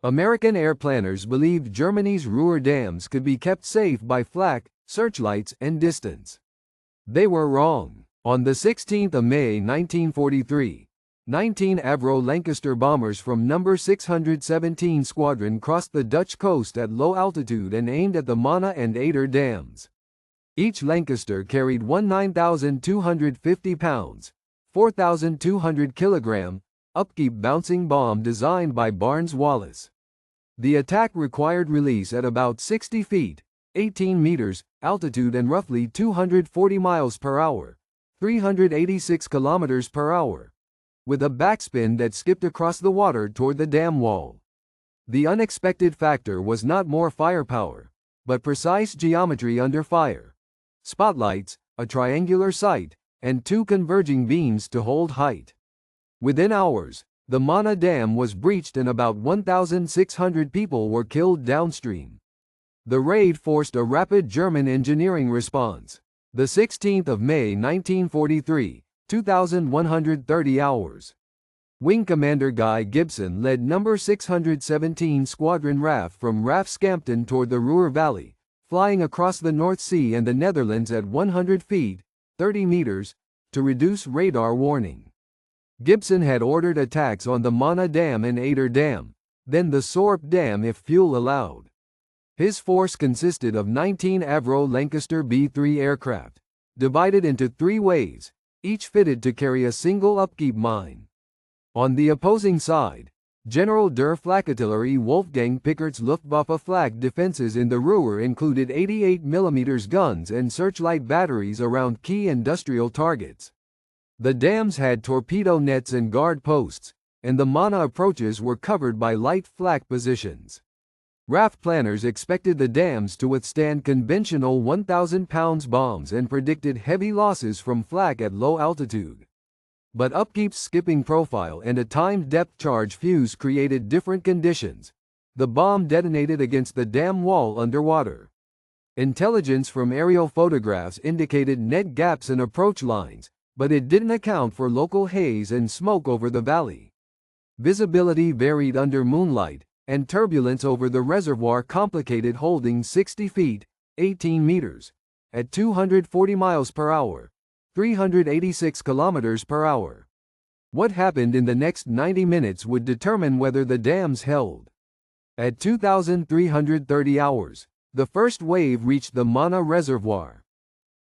American air planners believed Germany's Ruhr dams could be kept safe by flak, searchlights, and distance. They were wrong. On the 16th of May 1943, 19 Avro Lancaster bombers from No. 617 Squadron crossed the Dutch coast at low altitude and aimed at the Möhne and Eder dams. Each Lancaster carried one 9,250 pounds, 4,200 kilogram, upkeep bouncing bomb designed by Barnes-Wallis. The attack required release at about 60 feet, 18 meters, altitude and roughly 240 miles per hour, 386 kilometers per hour, with a backspin that skipped across the water toward the dam wall. The unexpected factor was not more firepower, but precise geometry under fire. Spotlights, a triangular sight, and two converging beams to hold height. Within hours, the Möhne Dam was breached and about 1,600 people were killed downstream. The raid forced a rapid German engineering response. The 16th of May 1943, 2,130 hours. Wing Commander Guy Gibson led No. 617 Squadron RAF from RAF Scampton toward the Ruhr Valley, flying across the North Sea and the Netherlands at 100 feet, 30 meters, to reduce radar warning. Gibson had ordered attacks on the Möhne Dam and Eder Dam, then the Sorp Dam if fuel allowed. His force consisted of 19 Avro Lancaster B-3 aircraft, divided into 3 waves, each fitted to carry a single upkeep mine. On the opposing side, General der Flakartillerie Wolfgang Pickert's Luftwaffe flak defenses in the Ruhr included 88 mm guns and searchlight batteries around key industrial targets. The dams had torpedo nets and guard posts, and the Möhne approaches were covered by light flak positions. RAF planners expected the dams to withstand conventional 1,000-pound bombs and predicted heavy losses from flak at low altitude. But upkeep's skipping profile and a timed depth charge fuse created different conditions. The bomb detonated against the dam wall underwater. Intelligence from aerial photographs indicated net gaps and approach lines, but it didn't account for local haze and smoke over the valley. Visibility varied under moonlight, and turbulence over the reservoir complicated holding 60 feet, 18 meters, at 240 miles per hour, 386 kilometers per hour. What happened in the next 90 minutes would determine whether the dams held. At 2,330 hours, the first wave reached the Möhne Reservoir.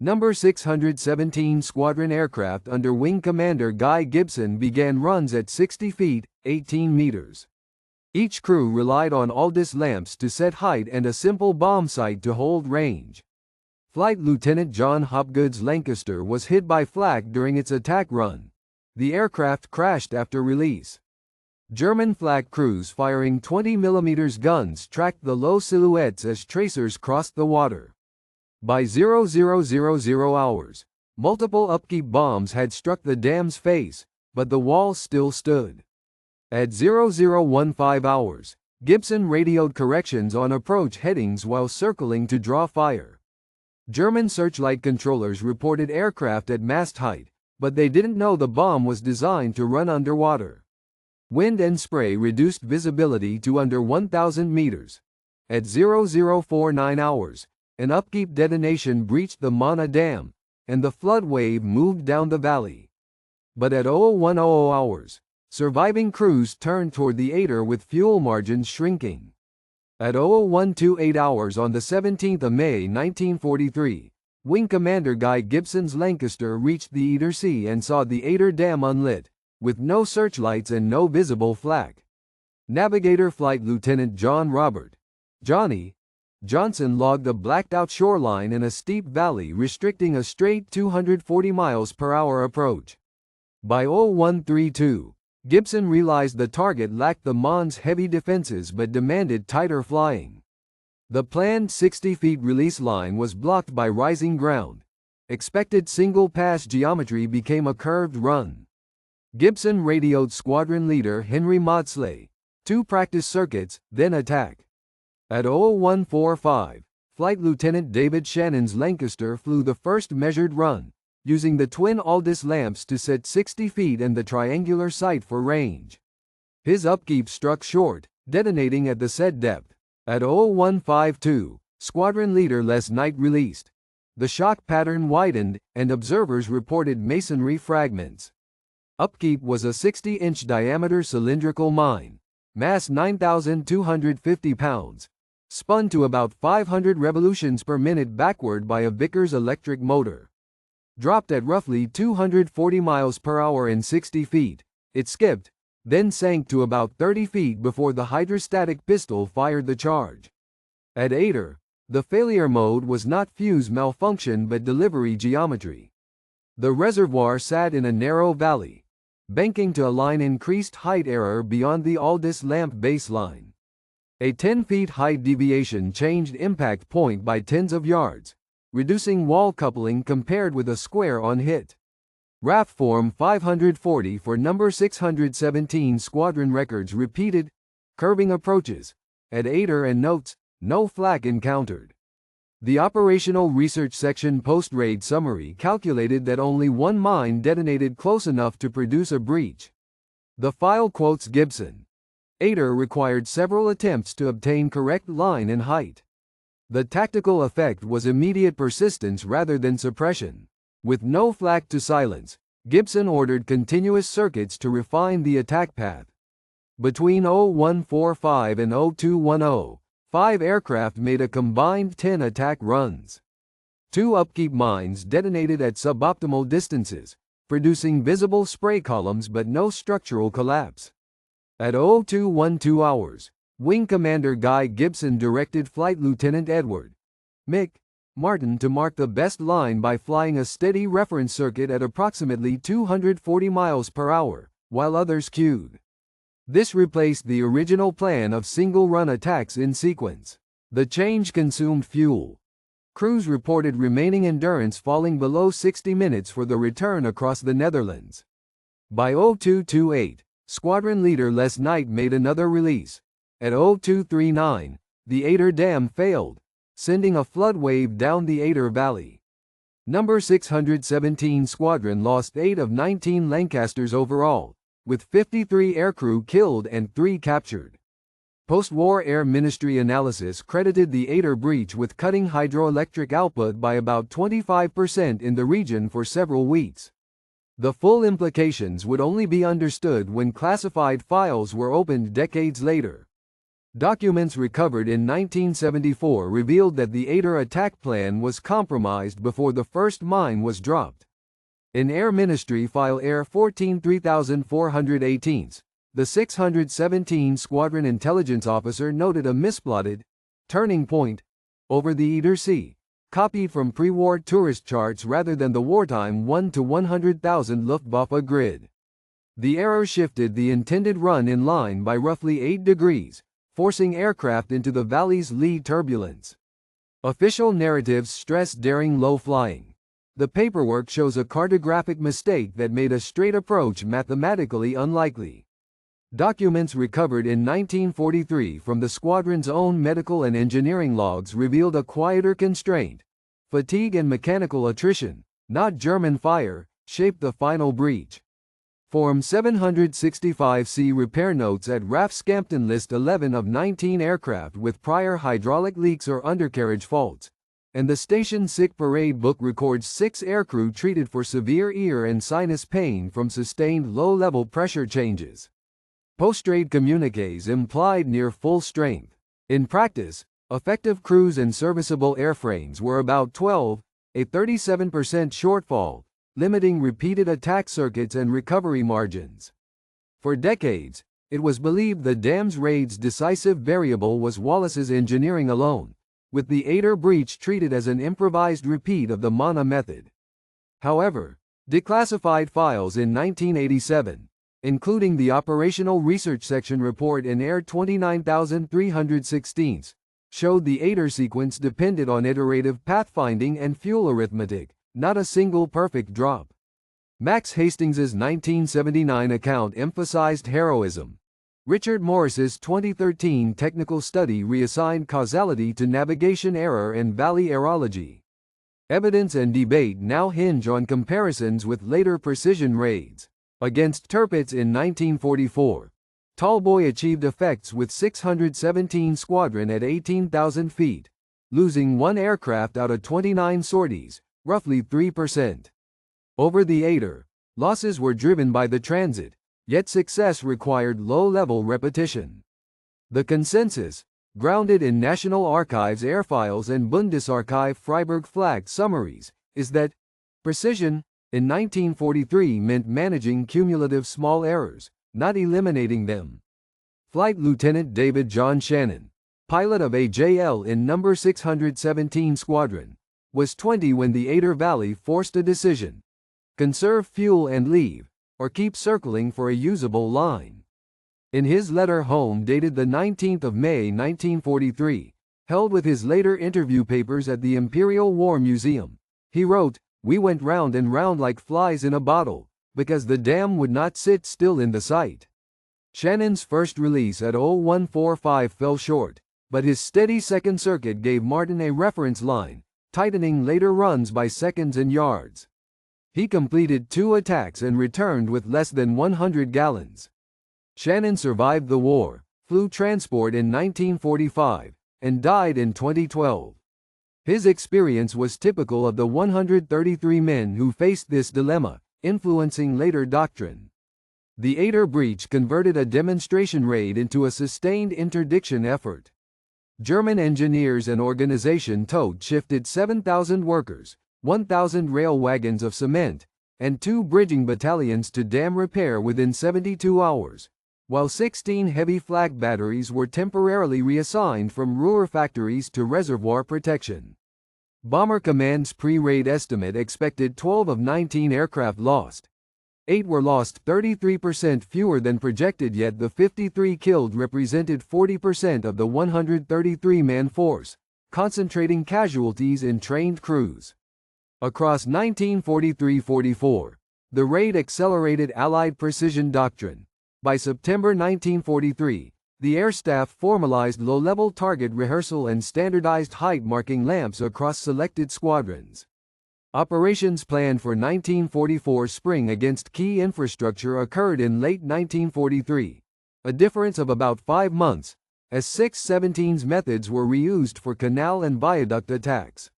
No. 617 Squadron aircraft under Wing Commander Guy Gibson began runs at 60 feet, 18 meters. Each crew relied on Aldis lamps to set height and a simple bomb sight to hold range. Flight Lieutenant John Hopgood's Lancaster was hit by flak during its attack run. The aircraft crashed after release. German flak crews firing 20 mm guns tracked the low silhouettes as tracers crossed the water. By 0000 hours, multiple upkeep bombs had struck the dam's face, but the wall still stood. At 0015 hours, Gibson radioed corrections on approach headings while circling to draw fire. German searchlight controllers reported aircraft at mast height, but they didn't know the bomb was designed to run underwater. Wind and spray reduced visibility to under 1,000 meters. At 0049 hours, an upkeep detonation breached the Möhne Dam, and the flood wave moved down the valley. But at 0010 hours, surviving crews turned toward the Eder with fuel margins shrinking. At 00128 hours on the 17th of May 1943, Wing Commander Guy Gibson's Lancaster reached the Eder Sea and saw the Eder Dam unlit, with no searchlights and no visible flak. Navigator Flight Lieutenant John Robert Johnny Johnson logged a blacked-out shoreline in a steep valley restricting a straight 240 miles per hour approach. By 0132, Gibson realized the target lacked the Möhne's heavy defenses but demanded tighter flying. The planned 60 feet release line was blocked by rising ground. Expected single-pass geometry became a curved run. Gibson radioed squadron leader Henry Maudslay, 2 practice circuits, then attack. At 0145, Flight Lieutenant David Shannon's Lancaster flew the first measured run, using the twin Aldis lamps to set 60 feet and the triangular sight for range. His upkeep struck short, detonating at the said depth. At 0152, squadron leader Les Knight released. The shock pattern widened, and observers reported masonry fragments. Upkeep was a 60-inch diameter cylindrical mine, mass 9,250 pounds, spun to about 500 revolutions per minute backward by a Vickers electric motor. Dropped at roughly 240 miles per hour in 60 feet, it skipped, then sank to about 30 feet before the hydrostatic pistol fired the charge. At Eder, the failure mode was not fuse malfunction but delivery geometry. The reservoir sat in a narrow valley, banking to align increased height error beyond the Aldous lamp baseline. A 10 feet height deviation changed impact point by tens of yards, reducing wall coupling compared with a square on hit. RAF Form 540 for number 617 squadron records repeated, curving approaches, at Eder and notes, no flak encountered. The Operational Research Section post-raid summary calculated that only one mine detonated close enough to produce a breach. The file quotes Gibson. Eder required several attempts to obtain correct line and height. The tactical effect was immediate persistence rather than suppression. With no flak to silence, Gibson ordered continuous circuits to refine the attack path. Between 0145 and 0210, 5 aircraft made a combined 10 attack runs. 2 upkeep mines detonated at suboptimal distances, producing visible spray columns but no structural collapse. At 0212 hours, Wing Commander Guy Gibson directed Flight Lieutenant Edward Mick Martin to mark the best line by flying a steady reference circuit at approximately 240 miles per hour, while others queued. This replaced the original plan of single-run attacks in sequence. The change consumed fuel. Crews reported remaining endurance falling below 60 minutes for the return across the Netherlands. By 0228, squadron leader Les Knight made another release. At 0239, the Eder Dam failed, sending a flood wave down the Eder Valley. Number 617 Squadron lost 8 of 19 Lancasters overall, with 53 aircrew killed and 3 captured. Post-war Air Ministry analysis credited the Eder breach with cutting hydroelectric output by about 25% in the region for several weeks. The full implications would only be understood when classified files were opened decades later. Documents recovered in 1974 revealed that the Eder attack plan was compromised before the first mine was dropped. In Air Ministry File Air 14 3418, the 617 Squadron Intelligence Officer noted a misplotted turning point over the Eder Sea, copied from pre-war tourist charts rather than the wartime 1 to 100,000 Luftwaffe grid. The error shifted the intended run in line by roughly 8 degrees, forcing aircraft into the valley's lee turbulence. Official narratives stress daring low flying. The paperwork shows a cartographic mistake that made a straight approach mathematically unlikely. Documents recovered in 1943 from the squadron's own medical and engineering logs revealed a quieter constraint. Fatigue and mechanical attrition, not German fire, shaped the final breach. Form 765C repair notes at RAF Scampton list 11 of 19 aircraft with prior hydraulic leaks or undercarriage faults, and the Station Sick Parade book records 6 aircrew treated for severe ear and sinus pain from sustained low-level pressure changes. Post-raid communiques implied near full strength. In practice, effective crews and serviceable airframes were about 12, a 37% shortfall, limiting repeated attack circuits and recovery margins. For decades, it was believed the dam's raid's decisive variable was Wallace's engineering alone, with the Eder breach treated as an improvised repeat of the Mana method. However, declassified files in 1987, including the Operational Research Section report in Air 29316, showed the Eder sequence depended on iterative pathfinding and fuel arithmetic, not a single perfect drop. Max Hastings's 1979 account emphasized heroism. Richard Morris's 2013 technical study reassigned causality to navigation error and valley aerology. Evidence and debate now hinge on comparisons with later precision raids. Against Tirpitz in 1944, Tallboy achieved effects with 617 Squadron at 18,000 feet, losing 1 aircraft out of 29 sorties, roughly 3%. Over the Eder, losses were driven by the transit, yet success required low-level repetition. The consensus, grounded in National Archives airfiles and Bundesarchiv Freiburg flak summaries, is that precision, in 1943 meant managing cumulative small errors, not eliminating them. Flight Lieutenant David John Shannon, pilot of AJL in No. 617 Squadron, was 20 when the Eder Valley forced a decision: conserve fuel and leave, or keep circling for a usable line. In his letter home dated the 19th of May 1943, held with his later interview papers at the Imperial War Museum, he wrote, "We went round and round like flies in a bottle, because the dam would not sit still in the sight." Shannon's first release at 0145 fell short, but his steady second circuit gave Martin a reference line, tightening later runs by seconds and yards. He completed 2 attacks and returned with less than 100 gallons. Shannon survived the war, flew transport in 1945, and died in 2012. His experience was typical of the 133 men who faced this dilemma, influencing later doctrine. The Eder breach converted a demonstration raid into a sustained interdiction effort. German engineers and organization tote shifted 7,000 workers, 1,000 rail wagons of cement, and 2 bridging battalions to dam repair within 72 hours, while 16 heavy flak batteries were temporarily reassigned from Ruhr factories to reservoir protection. Bomber Command's pre-raid estimate expected 12 of 19 aircraft lost. 8 were lost, 33% fewer than projected, yet the 53 killed represented 40% of the 133-man force, concentrating casualties in trained crews. Across 1943-44, the raid accelerated Allied precision doctrine. By September 1943, the air staff formalized low-level target rehearsal and standardized height marking lamps across selected squadrons. Operations planned for 1944 spring against key infrastructure occurred in late 1943, a difference of about 5 months, as 617's methods were reused for canal and viaduct attacks.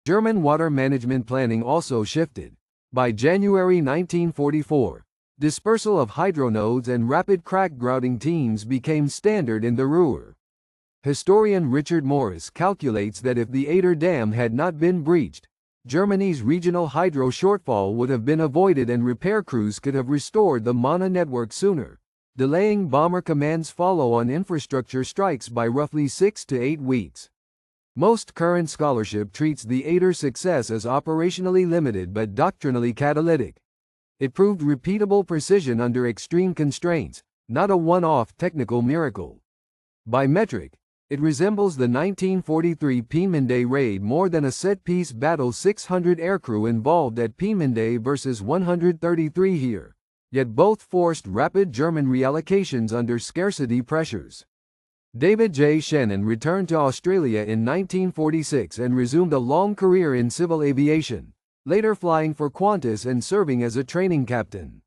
German water management planning also shifted. By January 1944, dispersal of hydronodes and rapid crack grouting teams became standard in the Ruhr. Historian Richard Morris calculates that if the Eder Dam had not been breached, Germany's regional hydro shortfall would have been avoided and repair crews could have restored the Möhne network sooner, delaying Bomber Command's follow-on infrastructure strikes by roughly 6 to 8 weeks. Most current scholarship treats the Eder success as operationally limited but doctrinally catalytic. It proved repeatable precision under extreme constraints, not a one-off technical miracle. By metric, it resembles the 1943 Peenemünde raid more than a set-piece battle. 600 aircrew involved at Peenemünde versus 133 here, yet both forced rapid German reallocations under scarcity pressures. David J. Shannon returned to Australia in 1946 and resumed a long career in civil aviation, later flying for Qantas and serving as a training captain.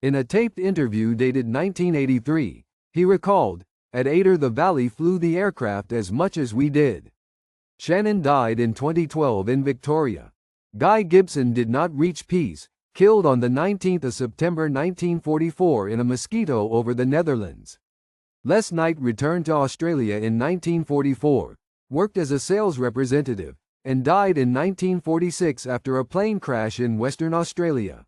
In a taped interview dated 1983, he recalled, "At Eder the Valley flew the aircraft as much as we did." Shannon died in 2012 in Victoria. Guy Gibson did not reach peace, killed on the 19th of September 1944 in a mosquito over the Netherlands. Les Knight returned to Australia in 1944, worked as a sales representative, and died in 1946 after a plane crash in Western Australia.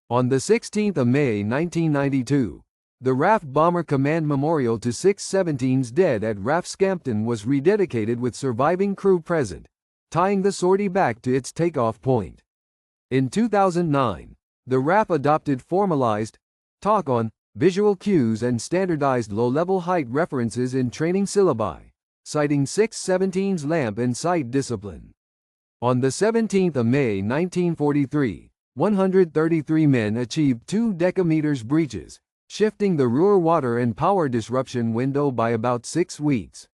On the 16th of May 1992, the RAF Bomber Command Memorial to 617's dead at RAF Scampton was rededicated with surviving crew present, tying the sortie back to its takeoff point. In 2009, the RAF adopted formalized talk on visual cues and standardized low-level height references in training syllabi, citing 617's lamp and sight discipline. On the 17th of May 1943, 133 men achieved 2 decameters breaches, shifting the Ruhr water and power disruption window by about 6 weeks.